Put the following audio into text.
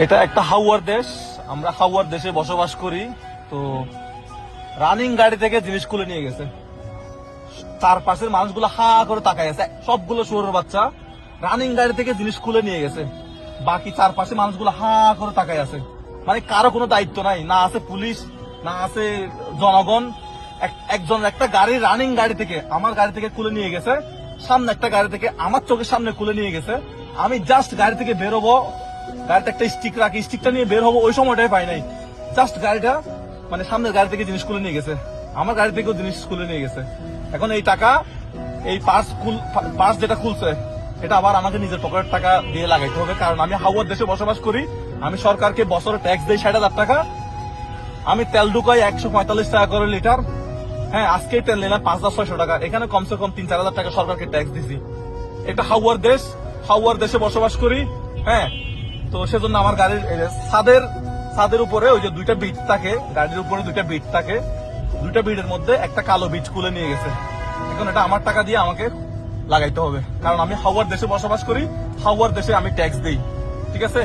এটা একটা হাওয়ার দেশ, আমরা হাওয়ার দেশে বসবাস করি। তো রানিং গাড়ি থেকে জিনিস খুলে নিয়ে গেছে, চারপাশের মানুষগুলো হা করে তাকায় আছে, সবগুলো শুয়োরের বাচ্চা রানিং গাড়ি থেকে জিনিস খুলে নিয়ে গেছে। বাকি চারপাশে মানুষগুলো হা করে তাকায় আছে, মানে কারো কোনো দায়িত্ব নাই, না আছে পুলিশ, না আছে জনগণ। একজন একটা গাড়ি রানিং গাড়ি থেকে আমার গাড়ি থেকে খুলে নিয়ে গেছে, সামনে একটা গাড়ি থেকে আমার চোখের সামনে খুলে নিয়ে গেছে। আমি জাস্ট গাড়ি থেকে বের হবো, গাড়িতে একটা স্টিক রাখি, স্টিকটা নিয়ে বের হবো, ওই সময়টাই পাই নাই। জাস্ট গাড়িটা মানে সামনের গাড়ি থেকে জিনিস খুলে নিয়ে গেছে, আমার গাড়ি থেকেও জিনিস খুলে নিয়ে গেছে। এখন এই টাকা, এই পার্স যেটা খুলছে, এটা আবার আমাকে নিজের পকেটের টাকা দিয়ে লাগাইতে হবে, কারণ আমি হাওয়ার দেশে বসবাস করি। আমি সরকারকে বছরে ট্যাক্স দিই 60,000 টাকা। আমি তেল ঢুকাই 145 টাকা করে লিটার। হ্যাঁ, আজকেই তেল নিলাম 5,600 টাকা। এখানে কমসে কম 3-4 হাজার টাকা সরকারকে ট্যাক্স দিছি। এটা হাওয়ার দেশ, হাওয়ার দেশে বসবাস করি। হ্যাঁ, তো সেজন্য আমার গাড়ির ছাদের উপরে ওই যে দুইটা বিট থাকে, গাড়ির উপরে দুইটা বিট থাকে, দুইটা বিটের মধ্যে একটা কালো বিট খুলে নিয়ে গেছে। এখন এটা আমার টাকা দিয়ে আমাকে লাগাইতে হবে, কারণ আমি হাওয়ার দেশে বসবাস করি, হাওয়ার দেশে আমি ট্যাক্স দিই। ঠিক আছে।